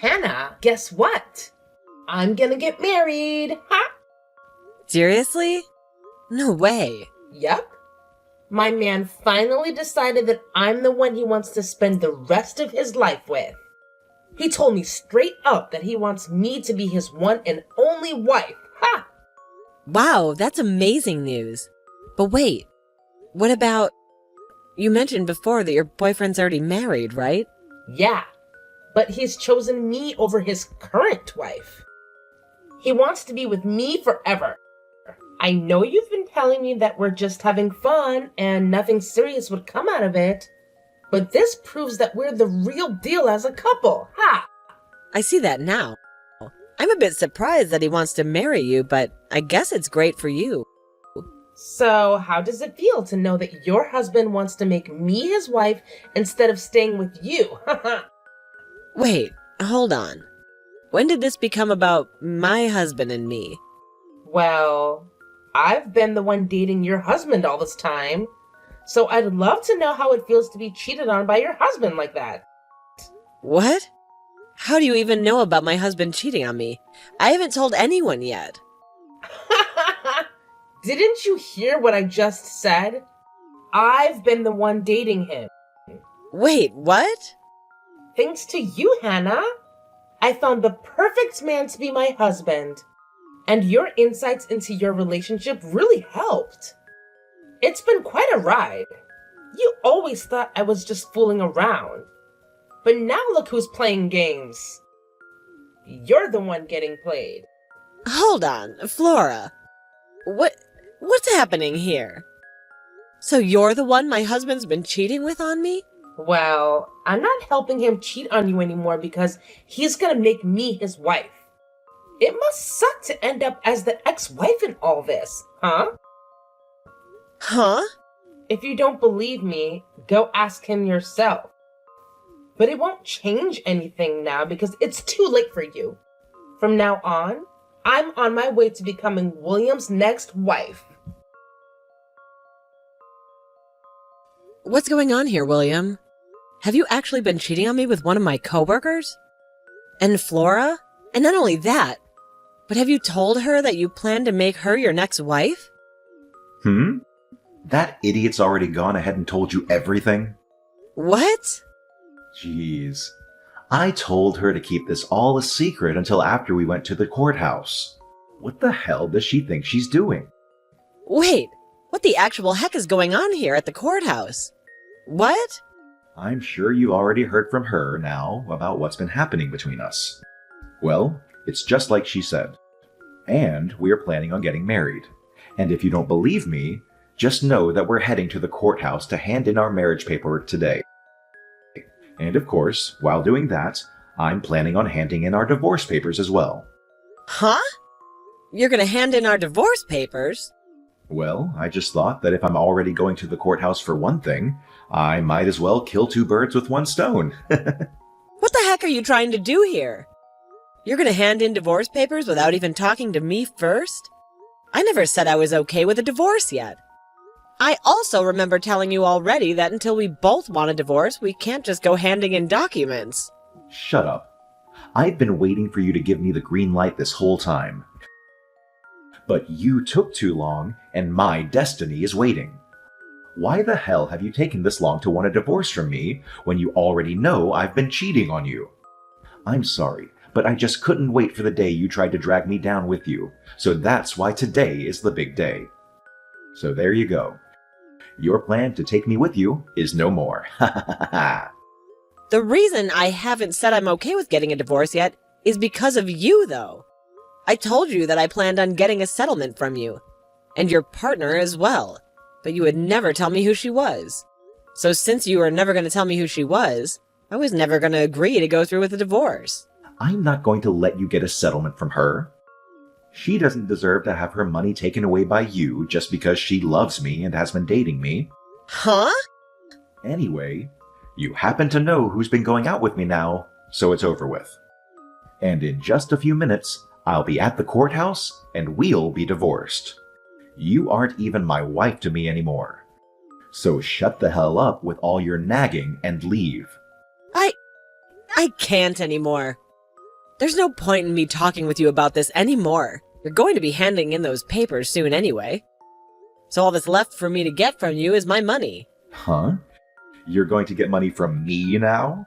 Hannah, guess what? I'm gonna get married. Ha! Seriously? No way. Yep. My man finally decided that I'm the one he wants to spend the rest of his life with. He told me straight up that he wants me to be his one and only wife. Ha! Wow, that's amazing news. But wait, what about... You mentioned before that your boyfriend's already married, right? Yeah, but he's chosen me over his current wife. He wants to be with me forever. I know you've been telling me that we're just having fun and nothing serious would come out of it, but this proves that we're the real deal as a couple. Ha! I see that now. I'm a bit surprised that he wants to marry you, but I guess it's great for you. So, how does it feel to know that your husband wants to make me his wife instead of staying with you? Wait, hold on. When did this become about my husband and me? Well, I've been the one dating your husband all this time, so I'd love to know how it feels to be cheated on by your husband like that. What? How do you even know about my husband cheating on me? I haven't told anyone yet. Didn't you hear what I just said? I've been the one dating him. Wait, what? Thanks to you, Hannah. I found the perfect man to be my husband. And your insights into your relationship really helped. It's been quite a ride. You always thought I was just fooling around. But now look who's playing games. You're the one getting played. Hold on, Flora. What's happening here? So you're the one my husband's been cheating with on me? Well, I'm not helping him cheat on you anymore because he's gonna make me his wife. It must suck to end up as the ex-wife in all this, huh? Huh? If you don't believe me, go ask him yourself. But it won't change anything now because it's too late for you. From now on, I'm on my way to becoming William's next wife. What's going on here, William? Have you actually been cheating on me with one of my coworkers? And Flora? And not only that, but have you told her that you plan to make her your next wife? That idiot's already gone ahead and told you everything? What? Jeez. I told her to keep this all a secret until after we went to the courthouse. What the hell does she think she's doing? Wait, what the actual heck is going on here at the courthouse? What? I'm sure you already heard from her now about what's been happening between us. Well, it's just like she said. And we are planning on getting married. And if you don't believe me, just know that we're heading to the courthouse to hand in our marriage paperwork today. And of course, while doing that, I'm planning on handing in our divorce papers as well. Huh? You're gonna hand in our divorce papers? Well, I just thought that if I'm already going to the courthouse for one thing, I might as well kill two birds with one stone. What the heck are you trying to do here? You're gonna hand in divorce papers without even talking to me first? I never said I was okay with a divorce yet. I also remember telling you already that until we both want a divorce, we can't just go handing in documents. Shut up. I've been waiting for you to give me the green light this whole time. But you took too long, and my destiny is waiting. Why the hell have you taken this long to want a divorce from me when you already know I've been cheating on you? I'm sorry, but I just couldn't wait for the day you tried to drag me down with you, so that's why today is the big day. So there you go. Your plan to take me with you is no more. Ha ha ha ha. The reason I haven't said I'm okay with getting a divorce yet is because of you, though. I told you that I planned on getting a settlement from you, and your partner as well, but you would never tell me who she was. So since you were never going to tell me who she was, I was never going to agree to go through with a divorce. I'm not going to let you get a settlement from her. She doesn't deserve to have her money taken away by you just because she loves me and has been dating me. Huh? Anyway, you happen to know who's been going out with me now, so it's over with. And in just a few minutes, I'll be at the courthouse and we'll be divorced. You aren't even my wife to me anymore. So shut the hell up with all your nagging and leave. I can't anymore. There's no point in me talking with you about this anymore. You're going to be handing in those papers soon anyway. So all that's left for me to get from you is my money. Huh? You're going to get money from me now?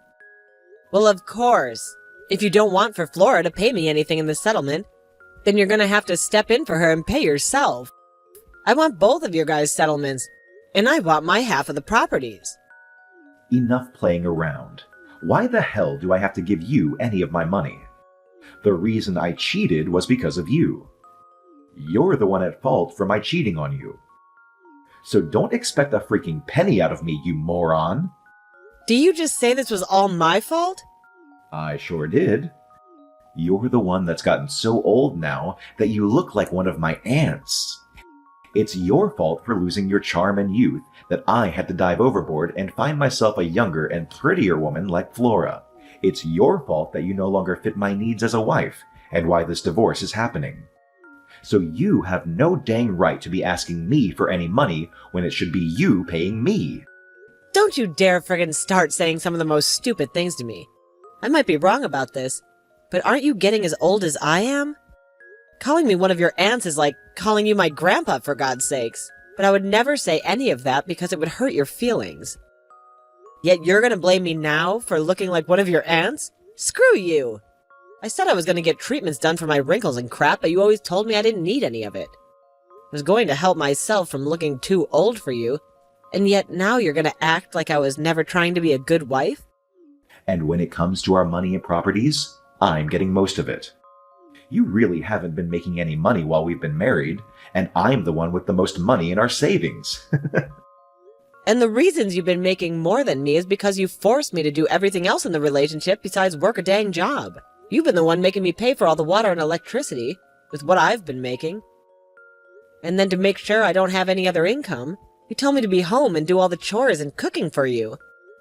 Well, of course. If you don't want for Flora to pay me anything in the settlement, then you're gonna have to step in for her and pay yourself. I want both of your guys' settlements, and I want my half of the properties. Enough playing around. Why the hell do I have to give you any of my money? The reason I cheated was because of you. You're the one at fault for my cheating on you. So don't expect a freaking penny out of me, you moron. Do you just say this was all my fault? I sure did. You're the one that's gotten so old now that you look like one of my aunts. It's your fault for losing your charm and youth that I had to dive overboard and find myself a younger and prettier woman like Flora. It's your fault that you no longer fit my needs as a wife and why this divorce is happening. So you have no dang right to be asking me for any money when it should be you paying me. Don't you dare friggin' start saying some of the most stupid things to me. I might be wrong about this, but aren't you getting as old as I am? Calling me one of your aunts is like calling you my grandpa, for God's sakes. But I would never say any of that because it would hurt your feelings. Yet you're gonna blame me now for looking like one of your aunts? Screw you! I said I was gonna get treatments done for my wrinkles and crap, but you always told me I didn't need any of it. I was going to help myself from looking too old for you, and yet now you're gonna act like I was never trying to be a good wife? And when it comes to our money and properties, I'm getting most of it. You really haven't been making any money while we've been married, and I'm the one with the most money in our savings. And the reasons you've been making more than me is because you forced me to do everything else in the relationship besides work a dang job. You've been the one making me pay for all the water and electricity with what I've been making. And then to make sure I don't have any other income, you tell me to be home and do all the chores and cooking for you.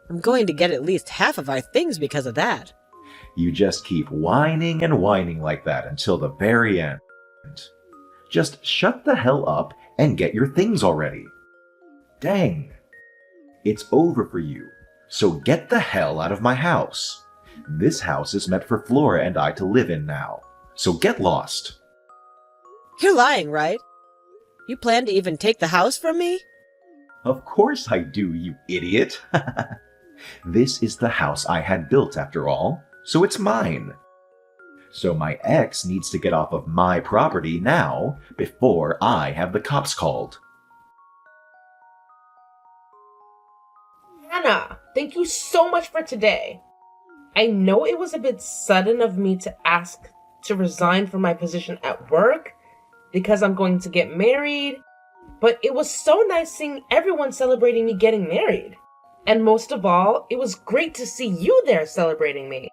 I'm going to get at least half of our things because of that. You just keep whining and whining like that until the very end. Just shut the hell up and get your things already. Dang. It's over for you, so get the hell out of my house. This house is meant for Flora and I to live in now, so get lost. You're lying, right? You plan to even take the house from me? Of course I do, you idiot. This is the house I had built after all, so it's mine. So my ex needs to get off of my property now before I have the cops called. Hannah, thank you so much for today. I know it was a bit sudden of me to ask to resign from my position at work because I'm going to get married, but it was so nice seeing everyone celebrating me getting married. And most of all, it was great to see you there celebrating me.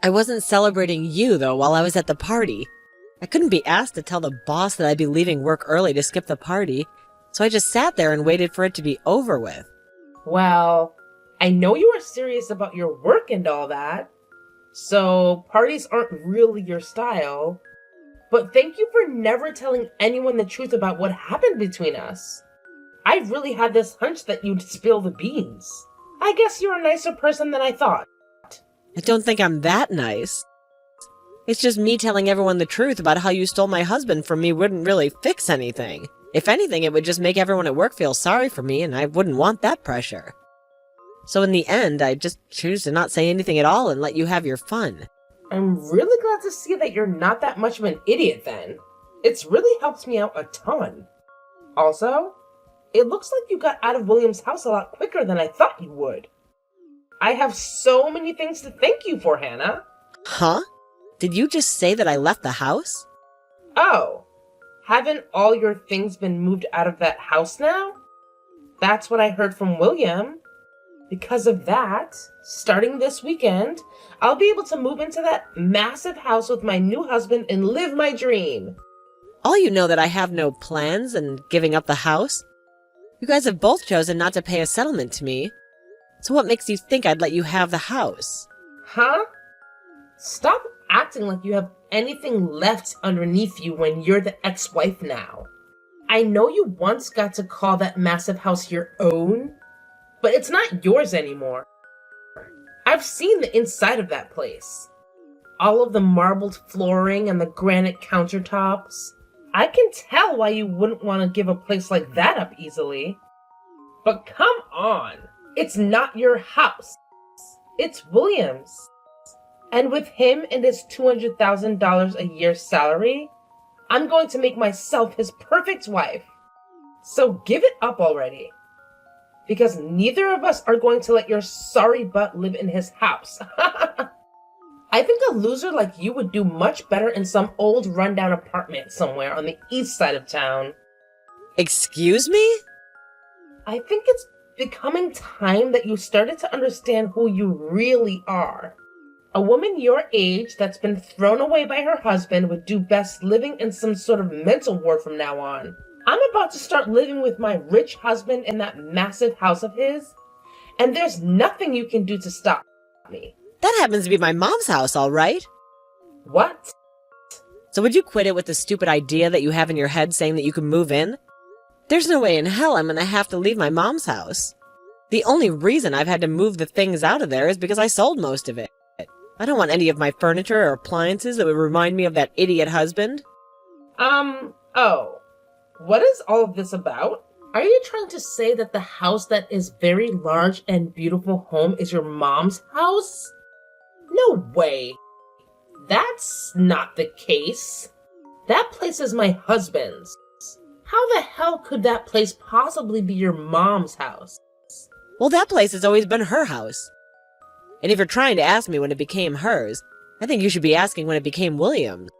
I wasn't celebrating you, though, while I was at the party. I couldn't be asked to tell the boss that I'd be leaving work early to skip the party, so I just sat there and waited for it to be over with. Well, I know you are serious about your work and all that, so parties aren't really your style, but thank you for never telling anyone the truth about what happened between us. I really had this hunch that you'd spill the beans. I guess you're a nicer person than I thought. I don't think I'm that nice. It's just me telling everyone the truth about how you stole my husband from me wouldn't really fix anything. If anything, it would just make everyone at work feel sorry for me, and I wouldn't want that pressure. So in the end, I just choose to not say anything at all and let you have your fun. I'm really glad to see that you're not that much of an idiot then. It's really helped me out a ton. Also, it looks like you got out of William's house a lot quicker than I thought you would. I have so many things to thank you for, Hannah. Huh? Did you just say that I left the house? Oh, haven't all your things been moved out of that house now? That's what I heard from William. Because of that, starting this weekend, I'll be able to move into that massive house with my new husband and live my dream. All you know that I have no plans and giving up the house? You guys have both chosen not to pay a settlement to me. So what makes you think I'd let you have the house? Huh? Stop acting like you have anything left underneath you when you're the ex-wife now. I know you once got to call that massive house your own, but it's not yours anymore. I've seen the inside of that place. all of the marbled flooring and the granite countertops. I can tell why you wouldn't want to give a place like that up easily. But come on, it's not your house. It's William's. And with him and his $200,000 a year salary, I'm going to make myself his perfect wife. So give it up already. Because neither of us are going to let your sorry butt live in his house. I think a loser like you would do much better in some old rundown apartment somewhere on the east side of town. Excuse me? I think it's becoming time that you started to understand who you really are. A woman your age that's been thrown away by her husband would do best living in some sort of mental ward from now on. I'm about to start living with my rich husband in that massive house of his, and there's nothing you can do to stop me. That happens to be my mom's house, all right. What? So would you quit it with the stupid idea that you have in your head saying that you can move in? There's no way in hell I'm going to have to leave my mom's house. The only reason I've had to move the things out of there is because I sold most of it. I don't want any of my furniture or appliances that would remind me of that idiot husband. Oh. What is all of this about? Are you trying to say that the house that is very large and beautiful home is your mom's house? No way. That's not the case. That place is my husband's. How the hell could that place possibly be your mom's house? Well, that place has always been her house. And if you're trying to ask me when it became hers, I think you should be asking when it became William's.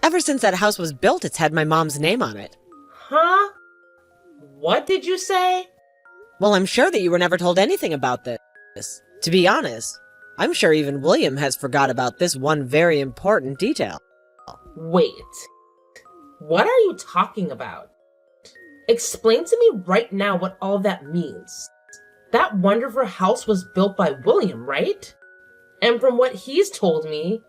Ever since that house was built, it's had my mom's name on it. Huh? What did you say? Well, I'm sure that you were never told anything about this. To be honest, I'm sure even William has forgot about this one very important detail. Wait. What are you talking about? Explain to me right now what all that means. That wonderful house was built by William, right? And from what he's told me,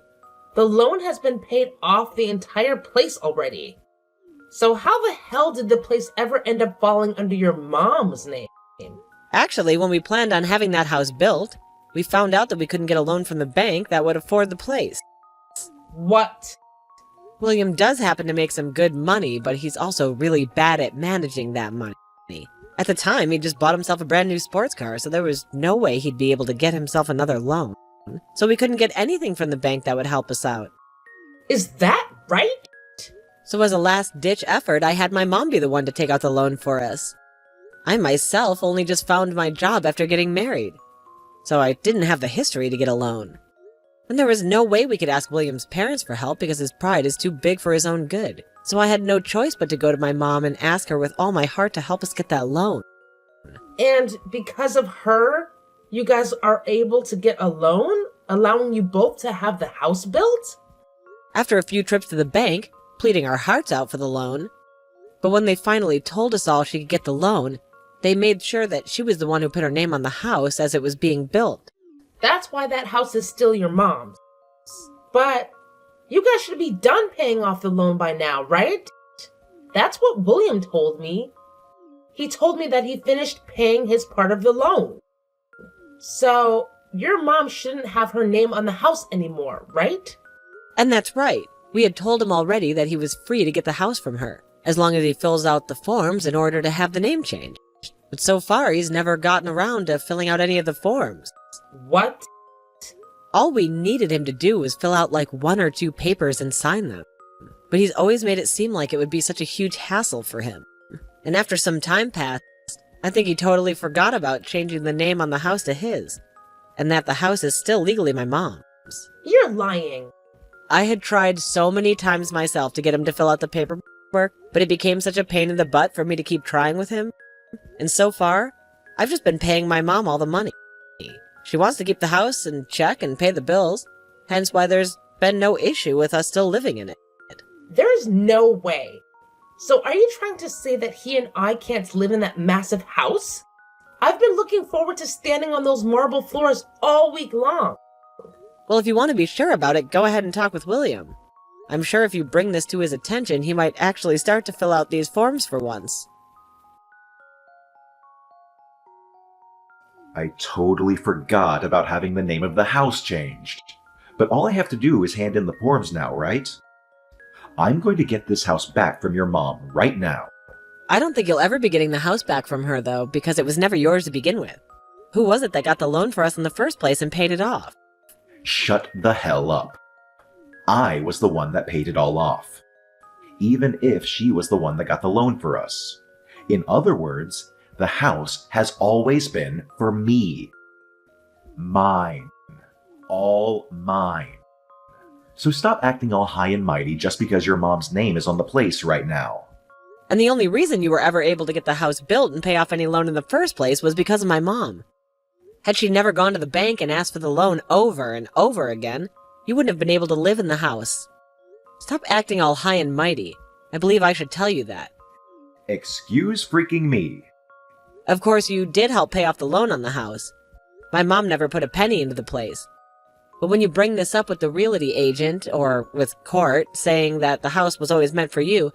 the loan has been paid off the entire place already. So how the hell did the place ever end up falling under your mom's name? Actually, when we planned on having that house built, we found out that we couldn't get a loan from the bank that would afford the place. What? William does happen to make some good money, but he's also really bad at managing that money. At the time, he just bought himself a brand new sports car, so there was no way he'd be able to get himself another loan. So we couldn't get anything from the bank that would help us out. Is that right? So as a last-ditch effort, I had my mom be the one to take out the loan for us. I myself only just found my job after getting married, so I didn't have the history to get a loan. And there was no way we could ask William's parents for help because his pride is too big for his own good. So I had no choice but to go to my mom and ask her with all my heart to help us get that loan. And because of her, you guys are able to get a loan, allowing you both to have the house built? After a few trips to the bank, pleading our hearts out for the loan. But when they finally told us all she could get the loan, they made sure that she was the one who put her name on the house as it was being built. That's why that house is still your mom's. But you guys should be done paying off the loan by now, right? That's what William told me. He told me that he finished paying his part of the loan. So your mom shouldn't have her name on the house anymore, right? And that's right. We had told him already that he was free to get the house from her, as long as he fills out the forms in order to have the name changed. But so far, he's never gotten around to filling out any of the forms. What? All we needed him to do was fill out like 1 or 2 papers and sign them. But he's always made it seem like it would be such a huge hassle for him. And after some time passed, I think he totally forgot about changing the name on the house to his, and that the house is still legally my mom's. You're lying. I had tried so many times myself to get him to fill out the paperwork, but it became such a pain in the butt for me to keep trying with him. And so far, I've just been paying my mom all the money. She wants to keep the house in check and pay the bills, hence why there's been no issue with us still living in it. There's no way. So are you trying to say that he and I can't live in that massive house? I've been looking forward to standing on those marble floors all week long. Well, if you want to be sure about it, go ahead and talk with William. I'm sure if you bring this to his attention, he might actually start to fill out these forms for once. I totally forgot about having the name of the house changed. But all I have to do is hand in the forms now, right? I'm going to get this house back from your mom right now. I don't think you'll ever be getting the house back from her, though, because it was never yours to begin with. Who was it that got the loan for us in the first place and paid it off? Shut the hell up. I was the one that paid it all off. Even if she was the one that got the loan for us. In other words, the house has always been for me. Mine. All mine. So stop acting all high and mighty just because your mom's name is on the place right now. And the only reason you were ever able to get the house built and pay off any loan in the first place was because of my mom. Had she never gone to the bank and asked for the loan over and over again, you wouldn't have been able to live in the house. Stop acting all high and mighty. I believe I should tell you that. Excuse freaking me. Of course, you did help pay off the loan on the house. My mom never put a penny into the place. But when you bring this up with the realty agent, or with court, saying that the house was always meant for you,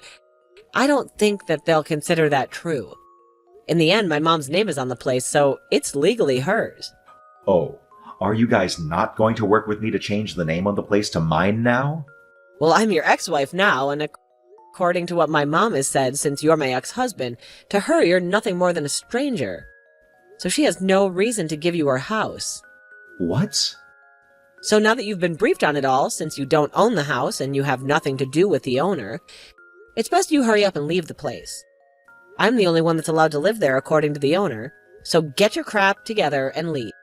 I don't think that they'll consider that true. In the end, my mom's name is on the place, so it's legally hers. Oh, are you guys not going to work with me to change the name on the place to mine now? Well, I'm your ex-wife now, and according to what my mom has said since you're my ex-husband, to her you're nothing more than a stranger. So she has no reason to give you her house. What? So now that you've been briefed on it all, since you don't own the house and you have nothing to do with the owner, it's best you hurry up and leave the place. I'm the only one that's allowed to live there according to the owner, so get your crap together and leave.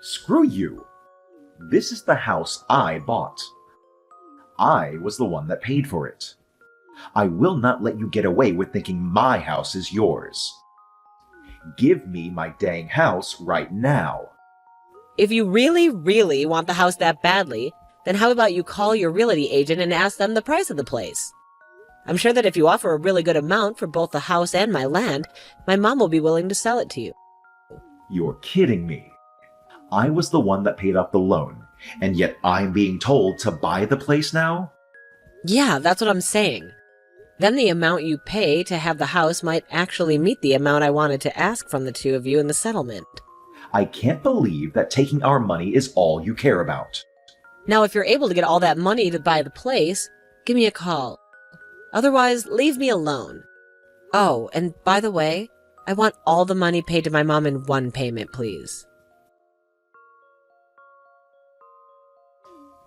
Screw you. This is the house I bought. I was the one that paid for it. I will not let you get away with thinking my house is yours. Give me my dang house right now. If you really, really want the house that badly, then how about you call your realty agent and ask them the price of the place? I'm sure that if you offer a really good amount for both the house and my land, my mom will be willing to sell it to you. You're kidding me. I was the one that paid off the loan, and yet I'm being told to buy the place now? Yeah, that's what I'm saying. Then the amount you pay to have the house might actually meet the amount I wanted to ask from the two of you in the settlement. I can't believe that taking our money is all you care about. Now, if you're able to get all that money to buy the place, give me a call. Otherwise, leave me alone. Oh, and by the way, I want all the money paid to my mom in one payment, please.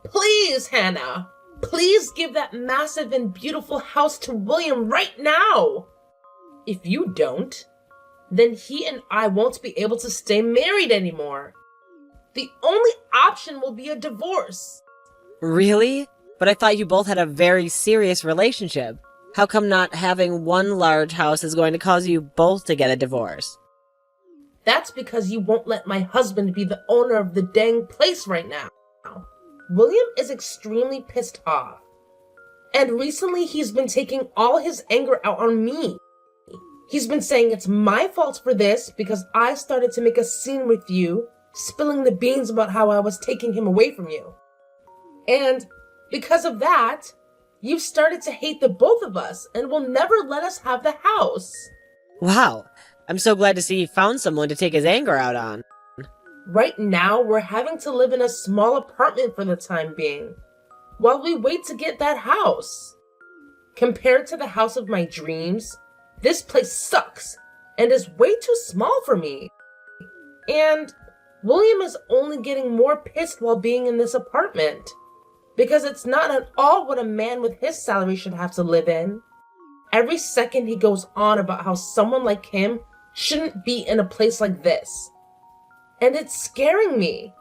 Please, Hannah. Please give that massive and beautiful house to William right now. If you don't, then he and I won't be able to stay married anymore. The only option will be a divorce. Really? But I thought you both had a very serious relationship. How come not having one large house is going to cause you both to get a divorce? That's because you won't let my husband be the owner of the dang place right now. William is extremely pissed off. And recently he's been taking all his anger out on me. He's been saying it's my fault for this because I started to make a scene with you, spilling the beans about how I was taking him away from you. And because of that, you've started to hate the both of us and will never let us have the house. Wow, I'm so glad to see he found someone to take his anger out on. Right now, we're having to live in a small apartment for the time being, while we wait to get that house. Compared to the house of my dreams, this place sucks and is way too small for me. And William is only getting more pissed while being in this apartment, because it's not at all what a man with his salary should have to live in. Every second he goes on about how someone like him shouldn't be in a place like this. And it's scaring me.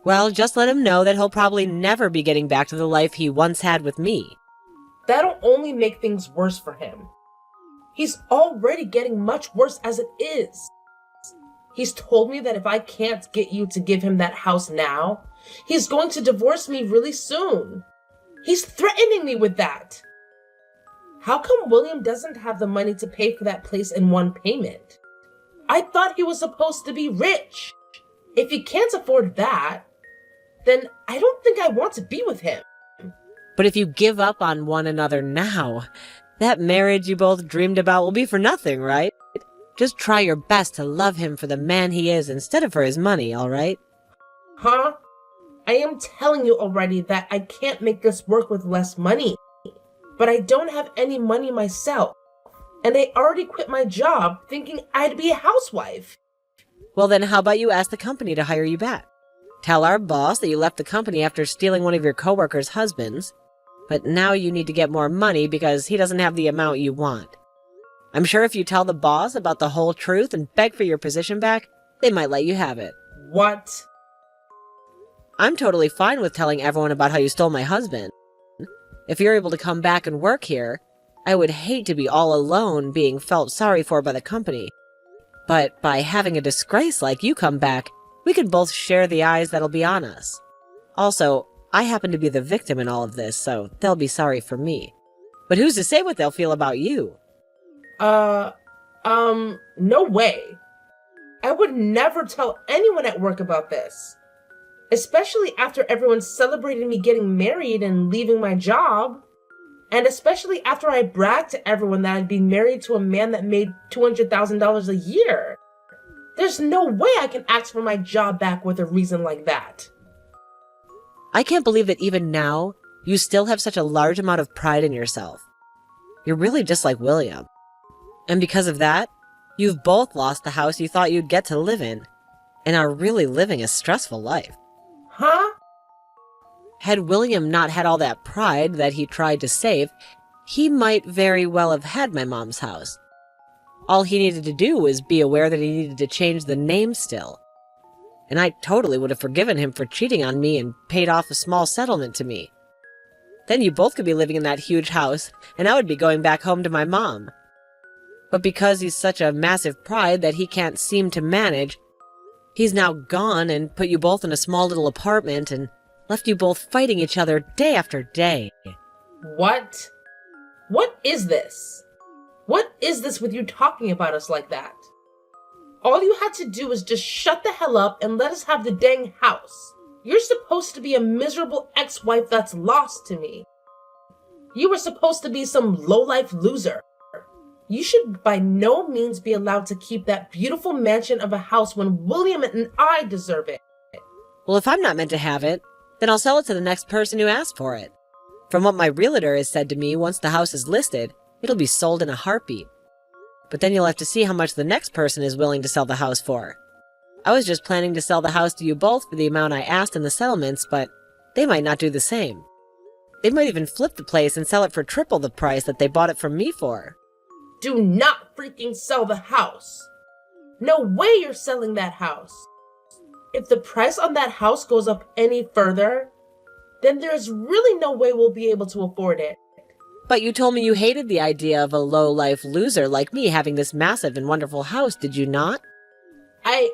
Well, just let him know that he'll probably never be getting back to the life he once had with me. That'll only make things worse for him. He's already getting much worse as it is. He's told me that if I can't get you to give him that house now, he's going to divorce me really soon. He's threatening me with that. How come William doesn't have the money to pay for that place in one payment? I thought he was supposed to be rich. If he can't afford that, then I don't think I want to be with him. But if you give up on one another now, that marriage you both dreamed about will be for nothing, right? Just try your best to love him for the man he is instead of for his money, all right? Huh? I am telling you already that I can't make this work with less money. But I don't have any money myself. And I already quit my job thinking I'd be a housewife. Well, then how about you ask the company to hire you back? Tell our boss that you left the company after stealing one of your coworkers' husbands, but now you need to get more money because he doesn't have the amount you want. I'm sure if you tell the boss about the whole truth and beg for your position back, they might let you have it. What? I'm totally fine with telling everyone about how you stole my husband. If you're able to come back and work here, I would hate to be all alone being felt sorry for by the company. But by having a disgrace like you come back, we could both share the eyes that'll be on us. Also, I happen to be the victim in all of this, so they'll be sorry for me. But who's to say what they'll feel about you? No way. I would never tell anyone at work about this. Especially after everyone celebrated me getting married and leaving my job. And especially after I bragged to everyone that I'd been married to a man that made $200,000 a year. There's no way I can ask for my job back with a reason like that. I can't believe that even now, you still have such a large amount of pride in yourself. You're really just like William. And because of that, you've both lost the house you thought you'd get to live in, and are really living a stressful life. Huh? Had William not had all that pride that he tried to save, he might very well have had my mom's house. All he needed to do was be aware that he needed to change the name still. And I totally would have forgiven him for cheating on me and paid off a small settlement to me. Then you both could be living in that huge house, and I would be going back home to my mom. But because he's such a massive pride that he can't seem to manage, he's now gone and put you both in a small little apartment and left you both fighting each other day after day. What? What is this? What is this with you talking about us like that? All you had to do was just shut the hell up and let us have the dang house. You're supposed to be a miserable ex-wife that's lost to me. You were supposed to be some low-life loser. You should by no means be allowed to keep that beautiful mansion of a house when William and I deserve it. Well, if I'm not meant to have it, then I'll sell it to the next person who asks for it. From what my realtor has said to me, once the house is listed, it'll be sold in a heartbeat. But then you'll have to see how much the next person is willing to sell the house for. I was just planning to sell the house to you both for the amount I asked in the settlements, but they might not do the same. They might even flip the place and sell it for triple the price that they bought it from me for. Do not freaking sell the house. No way you're selling that house. If the price on that house goes up any further, then there's really no way we'll be able to afford it. But you told me you hated the idea of a low-life loser like me having this massive and wonderful house, did you not? I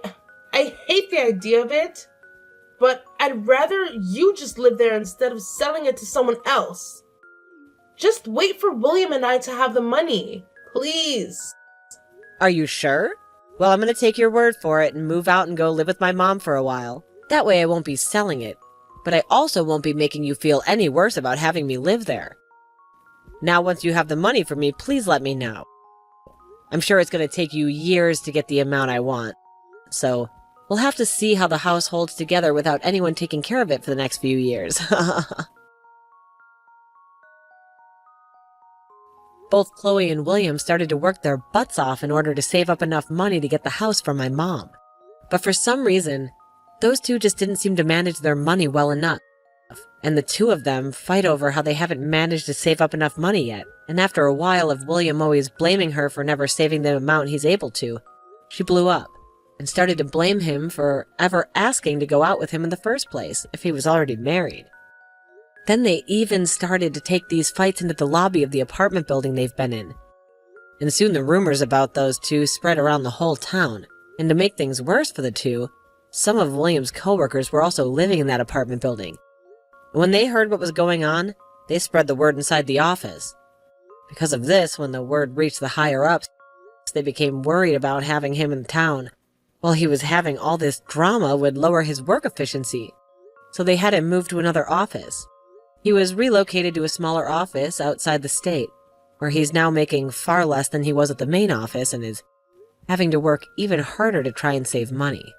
hate the idea of it, but I'd rather you just live there instead of selling it to someone else. Just wait for William and I to have the money, please. Are you sure? Well, I'm going to take your word for it and move out and go live with my mom for a while. That way I won't be selling it, but I also won't be making you feel any worse about having me live there. Now, once you have the money for me, please let me know. I'm sure it's going to take you years to get the amount I want, so we'll have to see how the house holds together without anyone taking care of it for the next few years. Both Chloe and William started to work their butts off in order to save up enough money to get the house from my mom. But for some reason, those two just didn't seem to manage their money well enough. And the two of them fight over how they haven't managed to save up enough money yet. And after a while of William always blaming her for never saving the amount he's able to, she blew up and started to blame him for ever asking to go out with him in the first place if he was already married. Then they even started to take these fights into the lobby of the apartment building they've been in. And soon the rumors about those two spread around the whole town. And to make things worse for the two, some of William's coworkers were also living in that apartment building. When they heard what was going on, they spread the word inside the office. Because of this, when the word reached the higher-ups, they became worried about having him in town. While he was having all this drama would lower his work efficiency, so they had him move to another office. He was relocated to a smaller office outside the state, where he's now making far less than he was at the main office and is having to work even harder to try and save money.